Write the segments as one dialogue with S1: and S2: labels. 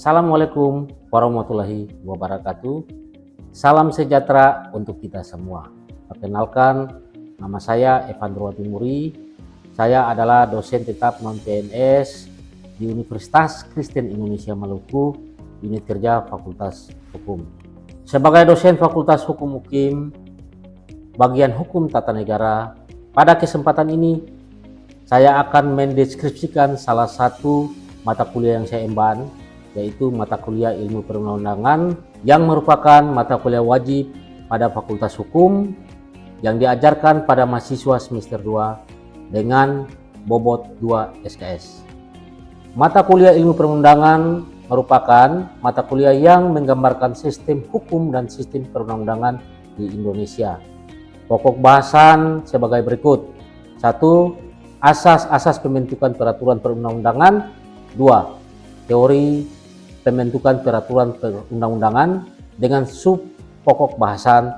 S1: Assalamualaikum warahmatullahi wabarakatuh. Salam sejahtera untuk kita semua. Perkenalkan, nama saya Evandro Timuri. Saya adalah dosen tetap non-PNS di Universitas Kristen Indonesia Maluku, unit kerja Fakultas Hukum. Sebagai dosen Fakultas Hukum UKIM, bagian Hukum Tata Negara, pada kesempatan ini saya akan mendeskripsikan salah satu mata kuliah yang saya emban, yaitu mata kuliah Ilmu Perundang-undangan yang merupakan mata kuliah wajib pada Fakultas Hukum yang diajarkan pada mahasiswa semester 2 dengan bobot 2 SKS. Mata kuliah Ilmu Perundangan merupakan mata kuliah yang menggambarkan sistem hukum dan sistem perundang-undangan di Indonesia. Pokok bahasan sebagai berikut. 1. Asas-asas pembentukan peraturan perundang-undangan. 2. Teori pembentukan peraturan perundang-undangan dengan sub pokok bahasan.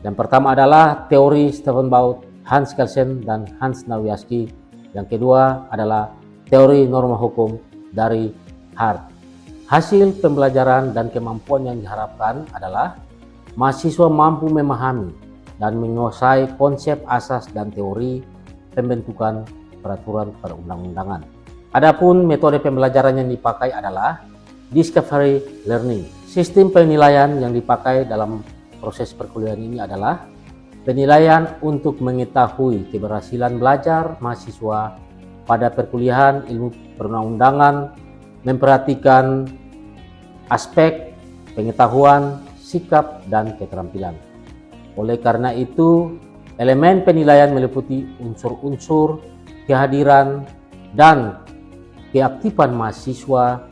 S1: Yang pertama adalah teori Stephen Baut, Hans Kelsen, dan Hans Nawiaski. Yang kedua adalah teori norma hukum dari Hart. Hasil pembelajaran dan kemampuan yang diharapkan adalah mahasiswa mampu memahami dan menguasai konsep asas dan teori pembentukan peraturan perundang-undangan. Adapun metode pembelajaran yang dipakai adalah discovery learning. Sistem penilaian yang dipakai dalam proses perkuliahan ini adalah penilaian untuk mengetahui keberhasilan belajar mahasiswa pada perkuliahan ilmu perundang-undangan, memperhatikan aspek pengetahuan, sikap, dan keterampilan. Oleh karena itu, elemen penilaian meliputi unsur-unsur kehadiran dan keaktifan mahasiswa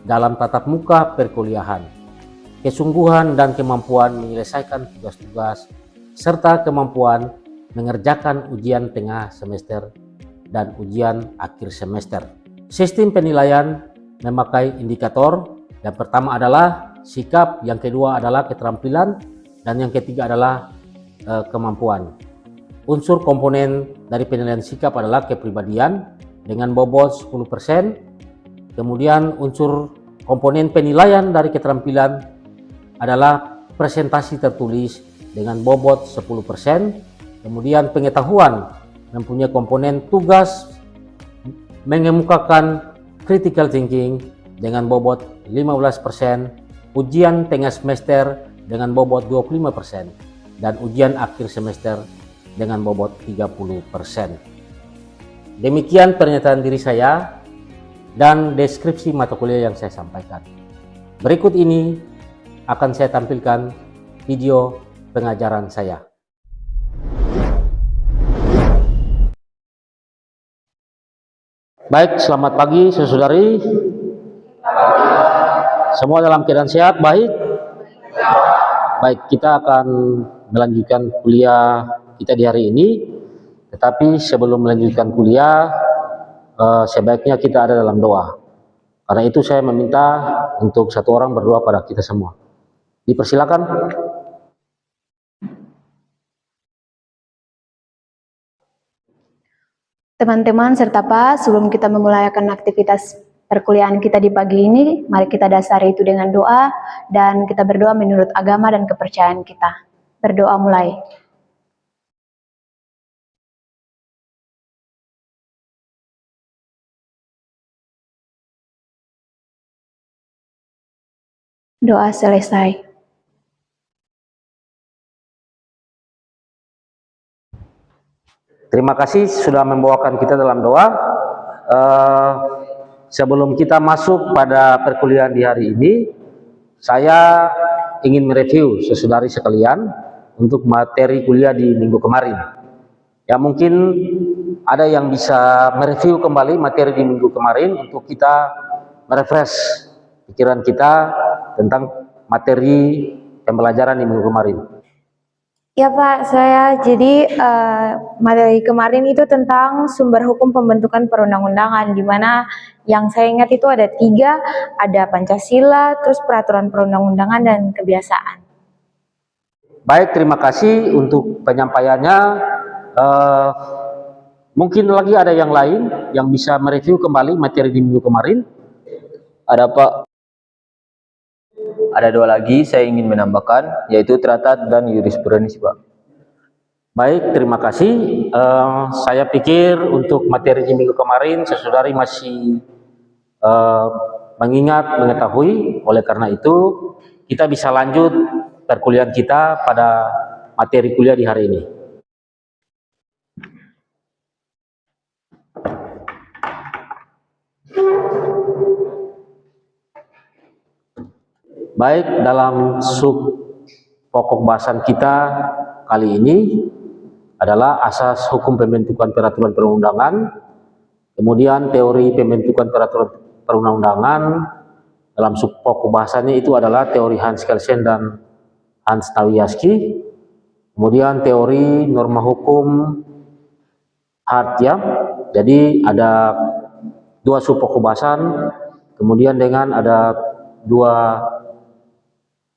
S1: dalam tatap muka perkuliahan, kesungguhan dan kemampuan menyelesaikan tugas-tugas, serta kemampuan mengerjakan ujian tengah semester dan ujian akhir semester. Sistem penilaian memakai indikator. Yang pertama adalah sikap, yang kedua adalah keterampilan, dan yang ketiga adalah kemampuan. Unsur komponen dari penilaian sikap adalah kepribadian dengan bobot 10%. Kemudian unsur komponen penilaian dari keterampilan adalah presentasi tertulis dengan bobot 10%. Kemudian pengetahuan mempunyai komponen tugas mengemukakan critical thinking dengan bobot 15%, ujian tengah semester dengan bobot 25%, dan ujian akhir semester dengan bobot 30%. Demikian pernyataan diri saya dan deskripsi mata kuliah yang saya sampaikan. Berikut ini akan saya tampilkan video pengajaran saya. Baik, selamat pagi saudari. Semua dalam keadaan sehat, baik? Baik, kita akan melanjutkan kuliah kita di hari ini. Tetapi sebelum melanjutkan kuliah, sebaiknya kita ada dalam doa. Karena itu saya meminta untuk satu orang berdoa pada kita semua. Dipersilakan.
S2: Teman-teman serta Pak, sebelum kita memulaikan aktivitas perkuliahan kita di pagi ini, mari kita dasari itu dengan doa dan kita berdoa menurut agama dan kepercayaan kita. Berdoa mulai. Doa selesai.
S1: Terima kasih sudah membawakan kita dalam doa. Sebelum kita masuk pada perkuliahan di hari ini, saya ingin mereview saudari sekalian untuk materi kuliah di minggu kemarin. Ya, mungkin ada yang bisa mereview kembali materi di minggu kemarin untuk kita merefresh pikiran kita tentang materi pembelajaran di minggu kemarin.
S2: Ya Pak, saya jadi materi kemarin itu tentang sumber hukum pembentukan perundang-undangan, di mana yang saya ingat itu ada 3, ada Pancasila, terus peraturan perundang-undangan, dan kebiasaan.
S1: Baik, terima kasih untuk penyampaiannya. Mungkin lagi ada yang lain yang bisa mereview kembali materi di minggu kemarin. Ada Pak
S3: ada 2 lagi saya ingin menambahkan, yaitu traktat dan jurisprudensi, Pak.
S1: Baik, terima kasih. Saya pikir untuk materi di minggu kemarin, saudari masih mengingat, mengetahui. Oleh karena itu, kita bisa lanjut perkuliahan kita pada materi kuliah di hari ini. Baik, dalam sub pokok bahasan kita kali ini adalah asas hukum pembentukan peraturan perundang-undangan, kemudian teori pembentukan peraturan perundang-undangan. Dalam sub pokok bahasannya itu adalah teori Hans Kelsen dan Hans Nawiaski, kemudian teori norma hukum Hart, ya. Jadi ada 2 sub pokok bahasan, kemudian dengan ada 2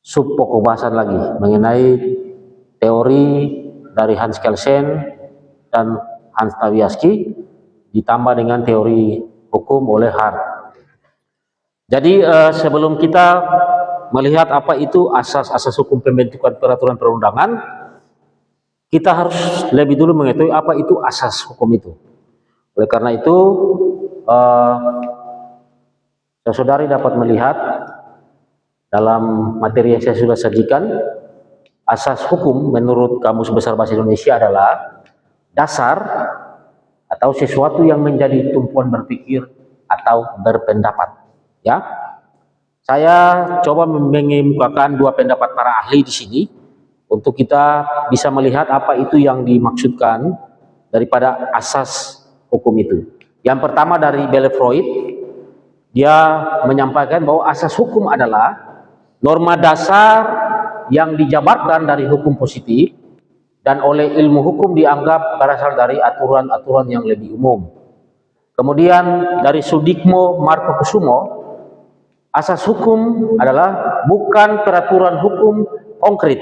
S1: sub pokok bahasan lagi mengenai teori dari Hans Kelsen dan Hans Nawiaski ditambah dengan teori hukum oleh Hart. Jadi sebelum kita melihat apa itu asas-asas hukum pembentukan peraturan perundangan, kita harus lebih dulu mengetahui apa itu asas hukum itu. Oleh karena itu, saudari dapat melihat dalam materi yang saya sudah sajikan, asas hukum menurut Kamus Besar Bahasa Indonesia adalah dasar atau sesuatu yang menjadi tumpuan berpikir atau berpendapat. Ya, saya coba mengemukakan 2 pendapat para ahli di sini untuk kita bisa melihat apa itu yang dimaksudkan daripada asas hukum itu. Yang pertama dari Belle Freud, dia menyampaikan bahwa asas hukum adalah norma dasar yang dijabarkan dari hukum positif dan oleh ilmu hukum dianggap berasal dari aturan-aturan yang lebih umum. Kemudian dari Sudikmo Martokusumo, asas hukum adalah bukan peraturan hukum konkret,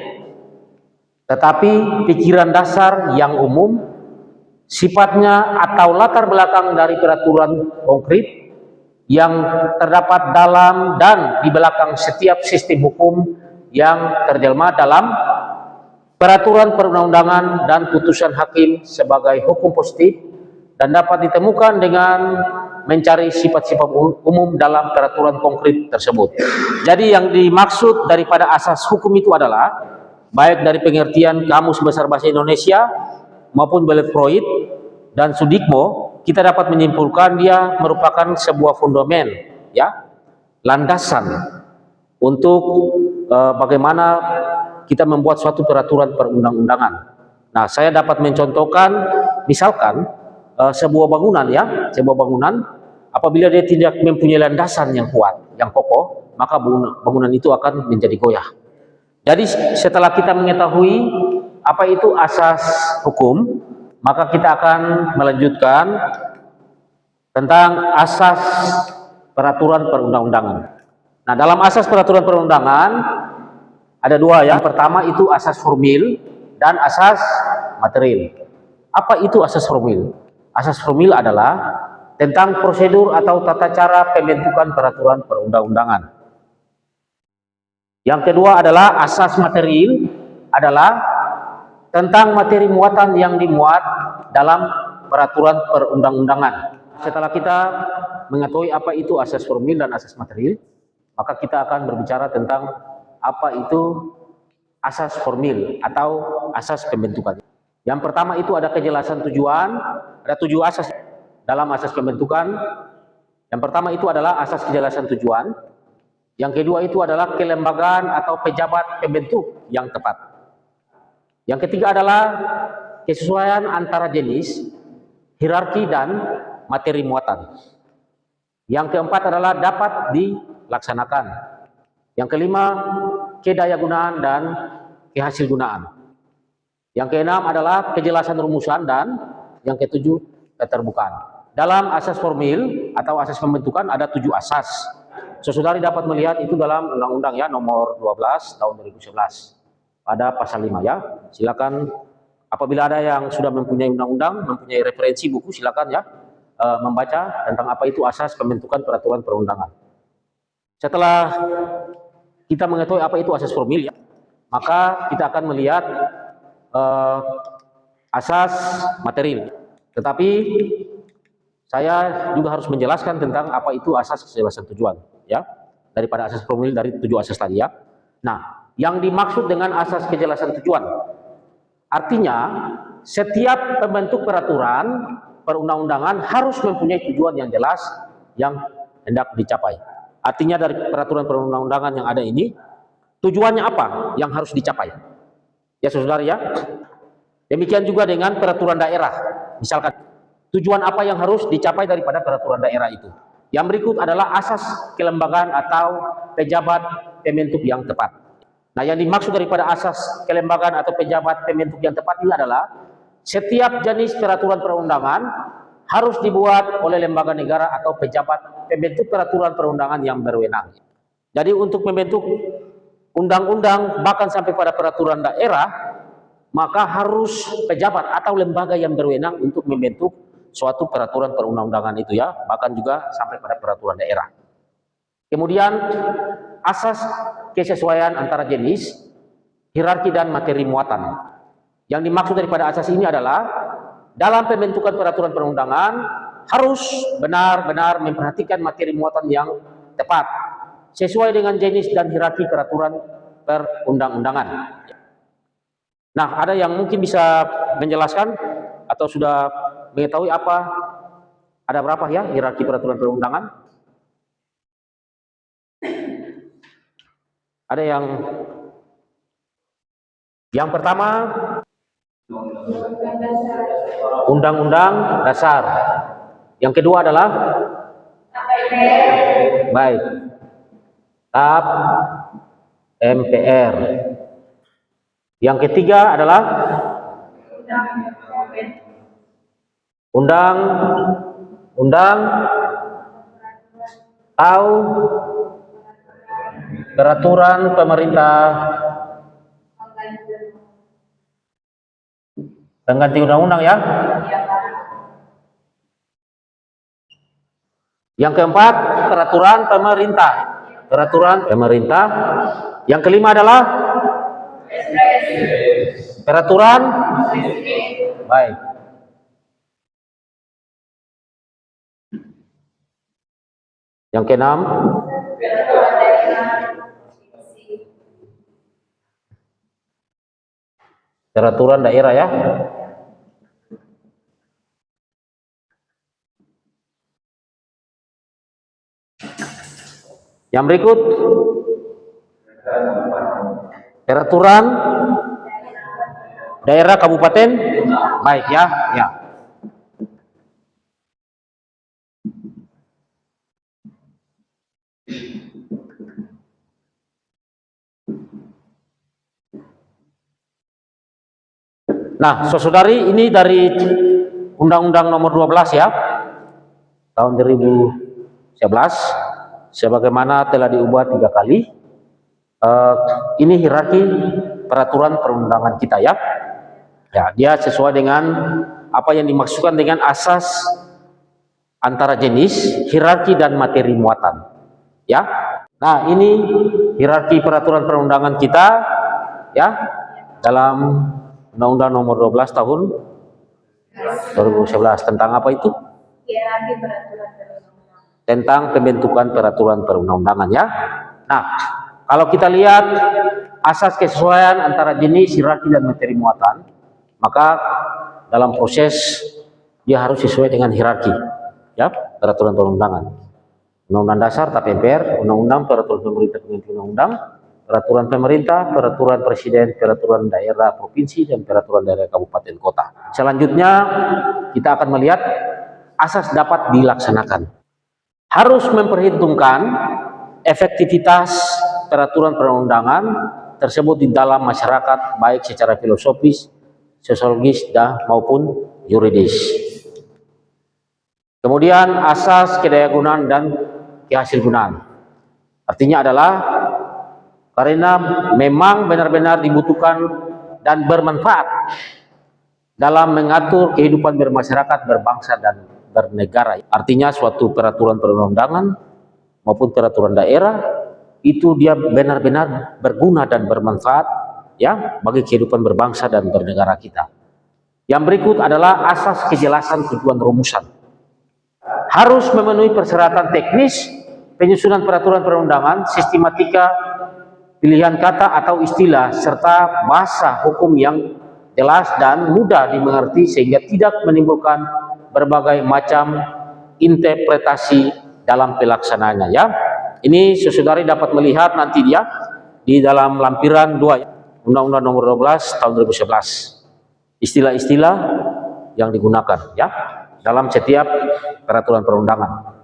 S1: tetapi pikiran dasar yang umum, sifatnya atau latar belakang dari peraturan konkret yang terdapat dalam dan di belakang setiap sistem hukum yang terjelma dalam peraturan perundang-undangan dan putusan hakim sebagai hukum positif dan dapat ditemukan dengan mencari sifat-sifat umum dalam peraturan konkret tersebut. Jadi yang dimaksud daripada asas hukum itu adalah baik dari pengertian Kamus Besar Bahasa Indonesia maupun Belle Freud dan Sudikmo, kita dapat menyimpulkan dia merupakan sebuah fondamen, ya, landasan untuk bagaimana kita membuat suatu peraturan perundang-undangan. Nah, saya dapat mencontohkan misalkan sebuah bangunan, ya, sebuah bangunan apabila dia tidak mempunyai landasan yang kuat, yang kokoh, maka bangunan itu akan menjadi goyah. Jadi setelah kita mengetahui apa itu asas hukum, maka kita akan melanjutkan tentang asas peraturan perundang-undangan. Nah, dalam asas peraturan perundangan ada 2, ya. Yang pertama itu asas formil dan asas material. Apa itu asas formil? Asas formil adalah tentang prosedur atau tata cara pembentukan peraturan perundang-undangan. Yang kedua adalah asas material, adalah tentang materi muatan yang dimuat dalam peraturan perundang-undangan. Setelah kita mengetahui apa itu asas formil dan asas material, maka kita akan berbicara tentang apa itu asas formil atau asas pembentukan. Yang pertama itu ada kejelasan tujuan, ada 7 asas dalam asas pembentukan. Yang pertama itu adalah asas kejelasan tujuan. Yang kedua itu adalah kelembagaan atau pejabat pembentuk yang tepat. Yang ketiga adalah kesesuaian antara jenis, hierarki, dan materi muatan. Yang keempat adalah dapat dilaksanakan. Yang kelima, kedayagunaan dan kehasilgunaan. Yang keenam adalah kejelasan rumusan, dan yang ketujuh, keterbukaan. Dalam asas formil atau asas pembentukan ada 7 asas. Saudari dapat melihat itu dalam undang-undang, ya, nomor 12 tahun 2011. Pada pasal 5, ya. Silakan apabila ada yang sudah mempunyai undang-undang, mempunyai referensi buku, silakan, ya, membaca tentang apa itu asas pembentukan peraturan perundangan. Setelah kita mengetahui apa itu asas formil, ya, maka kita akan melihat asas material. Tetapi saya juga harus menjelaskan tentang apa itu asas kejelasan tujuan, ya, daripada asas formil dari 7 asas tadi, ya. Nah, yang dimaksud dengan asas kejelasan tujuan, artinya setiap pembentuk peraturan perundang-undangan harus mempunyai tujuan yang jelas yang hendak dicapai. Artinya dari peraturan perundang-undangan yang ada ini, tujuannya apa yang harus dicapai? Ya, saudara, ya. Demikian juga dengan peraturan daerah. Misalkan, tujuan apa yang harus dicapai daripada peraturan daerah itu? Yang berikut adalah asas kelembagaan atau pejabat pembentuk yang tepat. Nah, yang dimaksud daripada asas kelembagaan atau pejabat pembentuk yang tepat ini adalah setiap jenis peraturan perundangan harus dibuat oleh lembaga negara atau pejabat pembentuk peraturan perundangan yang berwenang. Jadi untuk membentuk undang-undang bahkan sampai pada peraturan daerah, maka harus pejabat atau lembaga yang berwenang untuk membentuk suatu peraturan perundang-undangan itu, ya, bahkan juga sampai pada peraturan daerah. Kemudian asas kesesuaian antara jenis, hierarki dan materi muatan. Yang dimaksud daripada asas ini adalah dalam pembentukan peraturan perundangan harus benar-benar memperhatikan materi muatan yang tepat sesuai dengan jenis dan hierarki peraturan perundang-undangan. Nah, ada yang mungkin bisa menjelaskan atau sudah mengetahui ada berapa, ya, hierarki peraturan perundangan? Ada yang pertama, Undang-Undang Dasar. Yang kedua adalah baik, TAP MPR. Yang ketiga adalah undang-undang atau peraturan pemerintah pengganti undang-undang, ya. Yang keempat, peraturan pemerintah. Peraturan pemerintah. Yang kelima adalah peraturan baik. Yang keenam, peraturan daerah, ya. Yang berikut, peraturan daerah kabupaten, baik, ya, ya. Nah, saudari, ini dari Undang-Undang Nomor 12, ya, tahun 2011, sebagaimana telah diubah 3 kali. Ini hierarki peraturan perundangan kita, ya. Ya, dia sesuai dengan apa yang dimaksudkan dengan asas antara jenis, hierarki dan materi muatan, ya. Nah, ini hierarki peraturan perundangan kita, ya, dalam Undang-Undang Nomor 12 tahun 2011. Tentang apa itu?
S2: Hierarki peraturan perundang-undangan.
S1: Tentang pembentukan peraturan perundang-undangan, ya. Nah, kalau kita lihat asas kesesuaian antara jenis, hierarki dan materi muatan, maka dalam proses dia harus sesuai dengan hierarki, ya, peraturan perundangan. Undang-Undang Dasar, TAP MPR, Undang-Undang, peraturan pemerintah pengganti undang-undang, peraturan pemerintah, peraturan presiden, peraturan daerah provinsi, dan peraturan daerah kabupaten kota. Selanjutnya kita akan melihat asas dapat dilaksanakan. Harus memperhitungkan efektivitas peraturan perundangan tersebut di dalam masyarakat, baik secara filosofis, sosiologis, maupun yuridis. Kemudian asas kedayagunaan dan kehasilgunaan. Artinya adalah karena memang benar-benar dibutuhkan dan bermanfaat dalam mengatur kehidupan bermasyarakat, berbangsa, dan bernegara. Artinya suatu peraturan perundang-undangan maupun peraturan daerah itu dia benar-benar berguna dan bermanfaat ya bagi kehidupan berbangsa dan bernegara kita. Yang berikut adalah asas kejelasan tujuan rumusan. Harus memenuhi persyaratan teknis, penyusunan peraturan perundangan, sistematika, pilihan kata atau istilah, serta bahasa hukum yang jelas dan mudah dimengerti sehingga tidak menimbulkan berbagai macam interpretasi dalam pelaksanaannya ya. Ini saudari dapat melihat nanti dia di dalam lampiran 2 Undang-Undang Nomor 12 Tahun 2011. Istilah-istilah yang digunakan ya dalam setiap peraturan perundangan.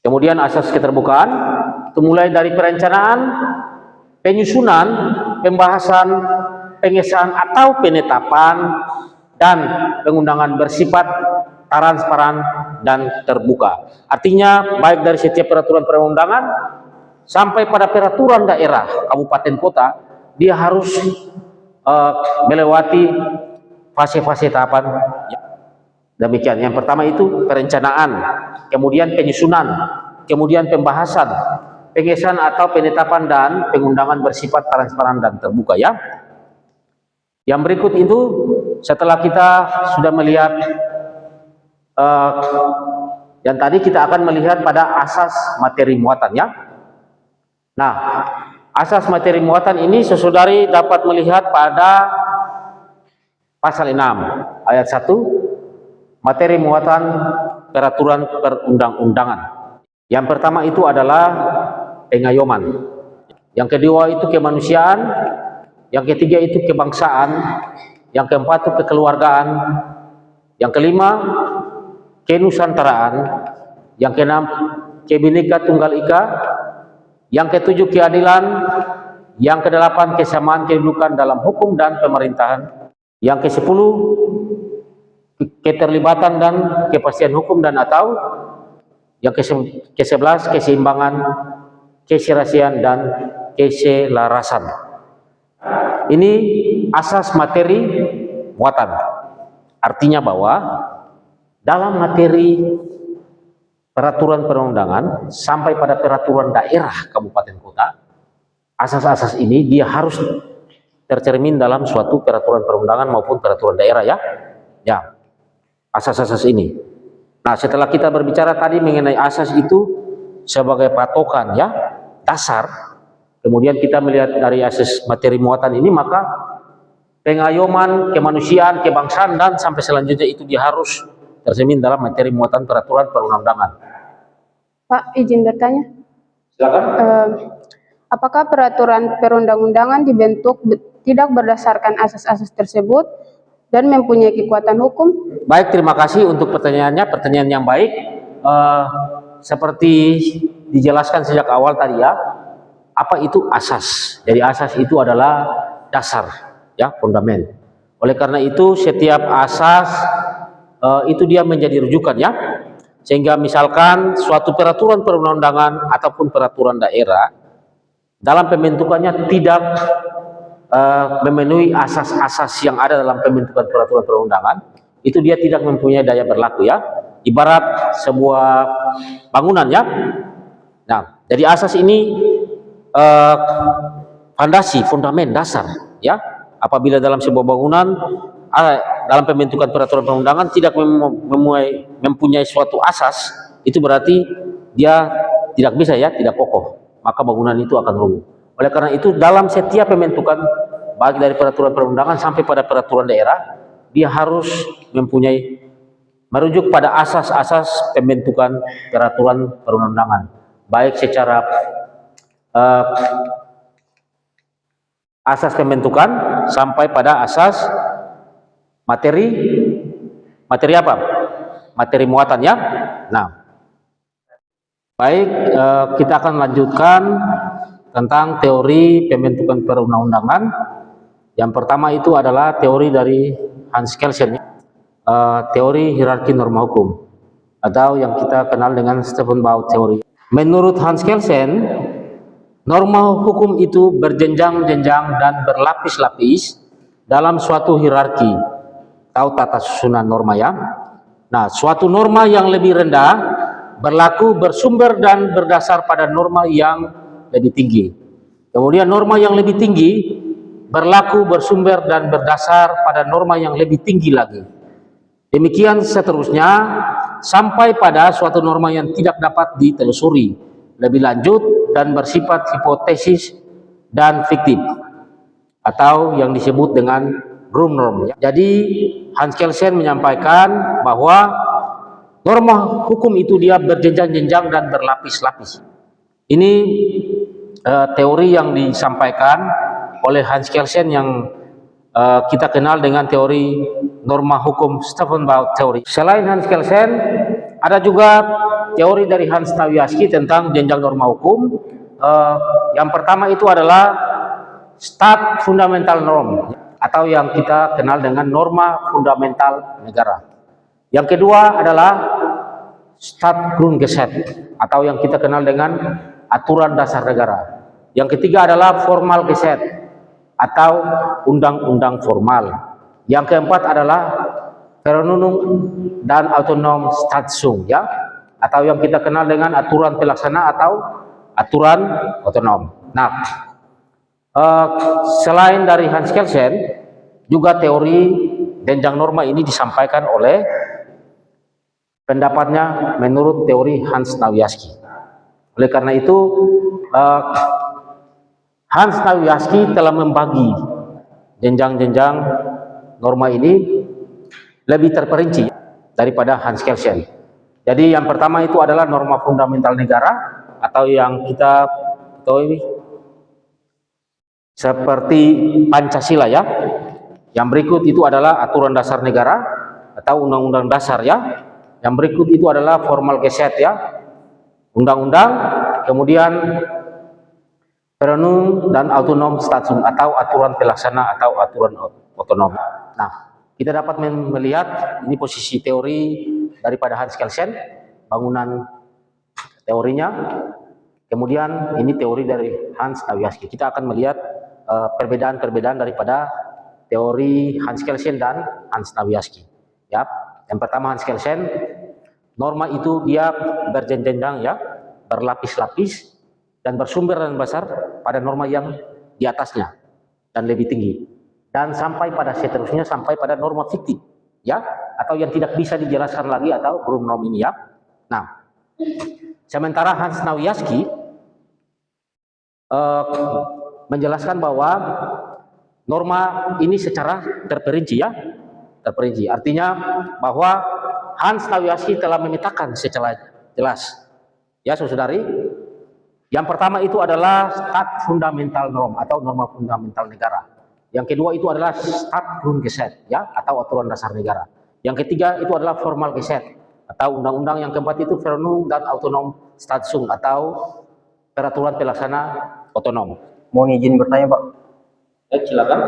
S1: Kemudian asas keterbukaan itu mulai dari perencanaan, penyusunan, pembahasan, pengesahan atau penetapan dan pengundangan bersifat transparan dan terbuka. Artinya baik dari setiap peraturan perundangan sampai pada peraturan daerah kabupaten kota, dia harus melewati fase-fase tahapan. Demikian. Yang pertama itu perencanaan, kemudian penyusunan, kemudian pembahasan, pengesahan atau penetapan dan pengundangan bersifat transparan dan terbuka ya. Yang berikut itu setelah kita sudah melihat yang tadi, kita akan melihat pada asas materi muatan ya. Nah, asas materi muatan ini saudari dapat melihat pada pasal 6 ayat 1, materi muatan peraturan perundang-undangan. Yang pertama itu adalah pengayoman, yang kedua itu kemanusiaan, yang ketiga itu kebangsaan, yang keempat itu kekeluargaan, yang kelima kenusantaraan, yang keenam Kebhinneka Tunggal Ika, yang ketujuh keadilan, yang kedelapan kesamaan kedudukan dalam hukum dan pemerintahan, yang ke-10 keterlibatan dan kepastian hukum dan atau, yang ke-11 keseimbangan, keserasian dan keselarasan. Ini asas materi muatan. Artinya bahwa dalam materi peraturan perundangan sampai pada peraturan daerah kabupaten kota, asas-asas ini dia harus tercermin dalam suatu peraturan perundangan maupun peraturan daerah ya. Ya, asas-asas ini. Nah, setelah kita berbicara tadi mengenai asas itu sebagai patokan ya, dasar, kemudian kita melihat dari asas materi muatan ini, maka pengayoman, kemanusiaan, kebangsaan dan sampai selanjutnya itu dia harus tercermin dalam materi muatan peraturan perundang-undangan.
S4: Pak, izin bertanya.
S1: Silakan.
S4: Apakah peraturan perundang-undangan dibentuk tidak berdasarkan asas-asas tersebut dan mempunyai kekuatan hukum?
S1: Baik, terima kasih untuk pertanyaannya, pertanyaan yang baik. Seperti dijelaskan sejak awal tadi ya, apa itu asas? Jadi asas itu adalah dasar, ya, fundament. Oleh karena itu setiap asas itu dia menjadi rujukan ya, sehingga misalkan suatu peraturan perundang-undangan ataupun peraturan daerah dalam pembentukannya tidak memenuhi asas-asas yang ada dalam pembentukan peraturan perundangan, itu dia tidak mempunyai daya berlaku ya. Ibarat sebuah bangunan ya. Nah, jadi asas ini fondasi, fundament, dasar ya. Apabila dalam sebuah bangunan dalam pembentukan peraturan perundangan tidak mempunyai suatu asas, itu berarti dia tidak bisa ya, tidak kokoh, maka bangunan itu akan runtuh. Oleh karena itu dalam setiap pembentukan baik dari peraturan perundangan sampai pada peraturan daerah, dia harus merujuk pada asas-asas pembentukan peraturan perundangan, baik secara asas pembentukan sampai pada asas materi apa? Materi muatan ya. Nah, baik, kita akan lanjutkan tentang teori pembentukan perundang-undangan. Yang pertama itu adalah teori dari Hans Kelsen, teori hierarki norma hukum, atau yang kita kenal dengan Stephen Bauer teori. Menurut Hans Kelsen, norma hukum itu berjenjang-jenjang dan berlapis-lapis dalam suatu hierarki atau tata susunan norma ya. Nah, suatu norma yang lebih rendah berlaku bersumber dan berdasar pada norma yang lebih tinggi. Kemudian norma yang lebih tinggi berlaku, bersumber, dan berdasar pada norma yang lebih tinggi lagi. Demikian seterusnya sampai pada suatu norma yang tidak dapat ditelusuri lebih lanjut dan bersifat hipotesis dan fiktif atau yang disebut dengan Grundnorm. Jadi Hans Kelsen menyampaikan bahwa norma hukum itu dia berjenjang-jenjang dan berlapis-lapis. Ini teori yang disampaikan oleh Hans Kelsen yang kita kenal dengan teori norma hukum Stefan-Baut teori. Selain Hans Kelsen, ada juga teori dari Hans Nawiaski tentang jenjang norma hukum. Yang pertama itu adalah Stat Fundamental Norm atau yang kita kenal dengan norma fundamental negara. Yang kedua adalah Staatsgrundgesetz atau yang kita kenal dengan aturan dasar negara. Yang ketiga adalah Formalgesetz atau undang-undang formal. Yang keempat adalah Verordnung dan Autonom Staatsung, ya, atau yang kita kenal dengan aturan pelaksana atau aturan otonom. Nah, selain dari Hans Kelsen, juga teori jenjang norma ini disampaikan oleh pendapatnya menurut teori Hans Nawiaski. Oleh karena itu, Hans Nawiaski telah membagi jenjang-jenjang norma ini lebih terperinci daripada Hans Kelsen. Jadi yang pertama itu adalah norma fundamental negara atau yang kita ketahui seperti Pancasila, ya. Yang berikut itu adalah aturan dasar negara atau undang-undang dasar, ya. Yang berikut itu adalah Formalgesetz, ya, undang-undang, kemudian Verordnung dan Autonom Staatsung atau aturan pelaksana atau aturan otonom. Nah, kita dapat melihat ini posisi teori daripada Hans Kelsen, bangunan teorinya. Kemudian ini teori dari Hans Nawiaski. Kita akan melihat perbedaan-perbedaan daripada teori Hans Kelsen dan Hans Nawiaski. Ya, yang pertama Hans Kelsen, norma itu dia berjenjang, ya, berlapis-lapis dan bersumber dan besar pada norma yang di atasnya dan lebih tinggi, dan sampai pada seterusnya sampai pada norma fiktif, ya, atau yang tidak bisa dijelaskan lagi atau Grundnorm ini, ya. Nah, sementara Hans Nawiaski menjelaskan bahwa norma ini secara terperinci, ya, terperinci. Artinya bahwa Hans Nawiaski telah memetakan secara jelas, ya, saudari. Yang pertama itu adalah Stat Fundamental Norm atau norma fundamental negara. Yang kedua itu adalah Staatsgrundgesetz, ya, atau aturan dasar negara. Yang ketiga itu adalah Formalgesetz atau undang-undang. Yang keempat itu Verordnung dan Autonom Staatsung atau peraturan pelaksana otonom.
S3: Mohon izin bertanya, Pak.
S1: Silakan.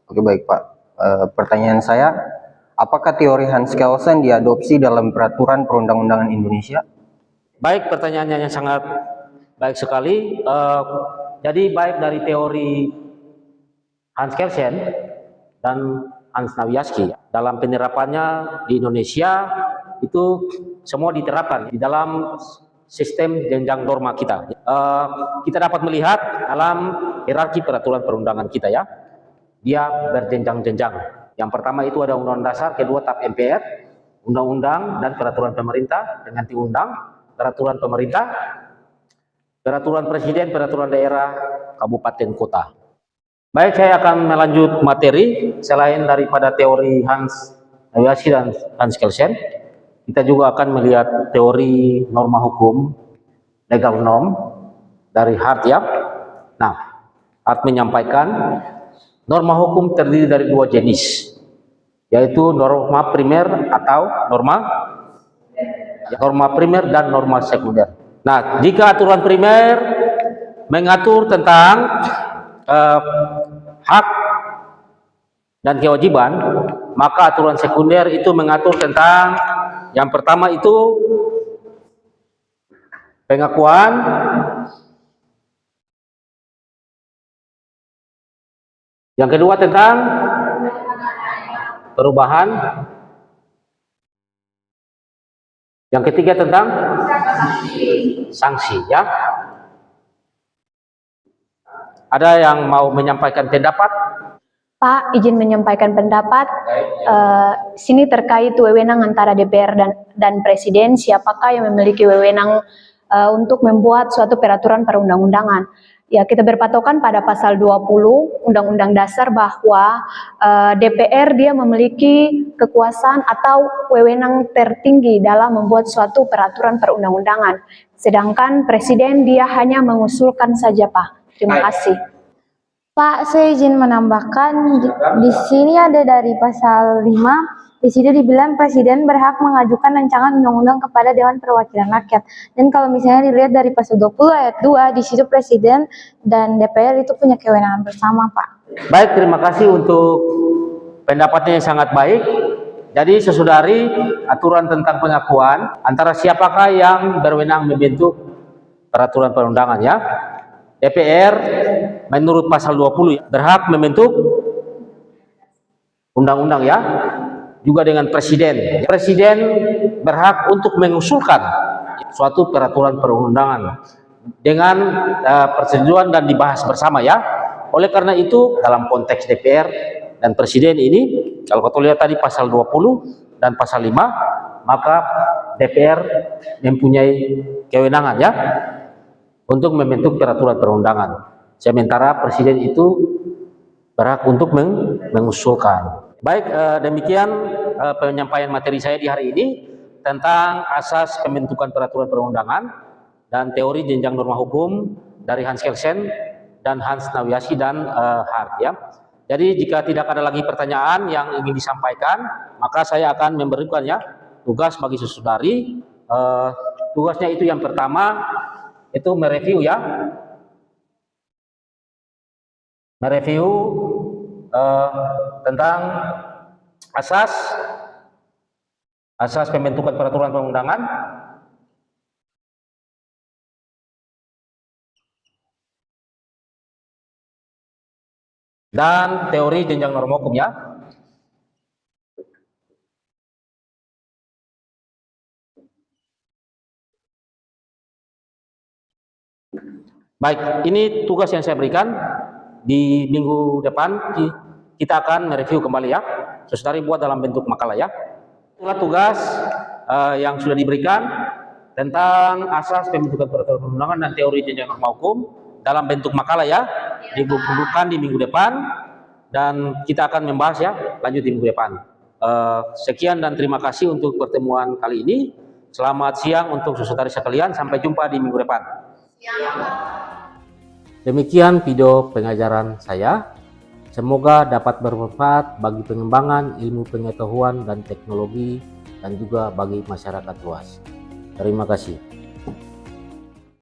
S3: Oke, baik, Pak. Pertanyaan saya, apakah teori Hans Kelsen diadopsi dalam peraturan perundang-undangan Indonesia?
S1: Baik, pertanyaannya yang sangat baik sekali. Jadi baik dari teori Hans Kelsen dan Hans Nawiaski dalam penerapannya di Indonesia itu semua diterapkan di dalam sistem jenjang norma kita. Kita dapat melihat dalam hierarki peraturan perundangan kita, ya, dia berjenjang-jenjang. Yang pertama itu ada Undang-Undang Dasar, kedua TAP MPR, undang-undang dan peraturan pemerintah dengan undang, peraturan pemerintah, peraturan presiden, peraturan daerah, kabupaten, kota. Baik, saya akan melanjut materi. Selain daripada teori Hans Nawiaski dan Hans Kelsen, kita juga akan melihat teori norma hukum, legal norm dari Hart, ya. Nah, Hart menyampaikan norma hukum terdiri dari dua jenis, yaitu norma primer atau norma primer dan norma sekunder. Nah, jika aturan primer mengatur tentang hak dan kewajiban, maka aturan sekunder itu mengatur tentang yang pertama itu pengakuan, yang kedua tentang perubahan, yang ketiga tentang sanksi, ya. Ada yang mau menyampaikan pendapat?
S2: Pak, izin menyampaikan pendapat. Sini terkait wewenang antara DPR dan Presiden, siapakah yang memiliki wewenang untuk membuat suatu peraturan perundang-undangan. Ya, kita berpatokan pada pasal 20 Undang-Undang Dasar bahwa DPR dia memiliki kekuasaan atau wewenang tertinggi dalam membuat suatu peraturan perundang-undangan. Sedangkan Presiden dia hanya mengusulkan saja, Pak. Terima kasih.
S5: Pak, saya izin menambahkan di sini ada dari pasal 5, di situ dibilang Presiden berhak mengajukan rancangan undang-undang kepada Dewan Perwakilan Rakyat. Dan kalau misalnya dilihat dari pasal 20 ayat 2, di situ Presiden dan DPR itu punya kewenangan bersama, Pak.
S1: Baik, terima kasih untuk pendapatnya yang sangat baik. Jadi sesudari aturan tentang pengakuan antara siapakah yang berwenang membentuk peraturan perundangan ya. DPR menurut pasal 20 berhak membentuk undang-undang ya, juga dengan Presiden. Presiden berhak untuk mengusulkan suatu peraturan perundangan dengan persetujuan dan dibahas bersama ya. Oleh karena itu dalam konteks DPR dan Presiden ini, kalau kita lihat tadi pasal 20 dan pasal 5, maka DPR mempunyai kewenangan ya untuk membentuk peraturan perundangan. Sementara Presiden itu berhak untuk mengusulkan. Baik, demikian penyampaian materi saya di hari ini tentang asas pembentukan peraturan perundangan dan teori jenjang norma hukum dari Hans Kelsen dan Hans Nawiasi dan Hart ya. Jadi jika tidak ada lagi pertanyaan yang ingin disampaikan, maka saya akan memberikan ya tugas bagi saudari. Tugasnya itu yang pertama itu mereview ya, mereview tentang asas pembentukan peraturan perundangan dan teori jenjang norma hukum ya. Baik, ini tugas yang saya berikan. Di minggu depan kita akan mereview kembali ya. Saudari buat dalam bentuk makalah ya. Itulah tugas yang sudah diberikan tentang asas pembentukan peraturan perundangan dan teori jenjang norma hukum dalam bentuk makalah ya. Dikumpulkan di minggu depan dan kita akan membahas ya lanjut di minggu depan. Sekian dan terima kasih untuk pertemuan kali ini. Selamat siang untuk saudari sekalian. Sampai jumpa di minggu depan. Demikian video pengajaran saya. Semoga dapat bermanfaat bagi pengembangan ilmu pengetahuan dan teknologi dan juga bagi masyarakat luas. Terima kasih.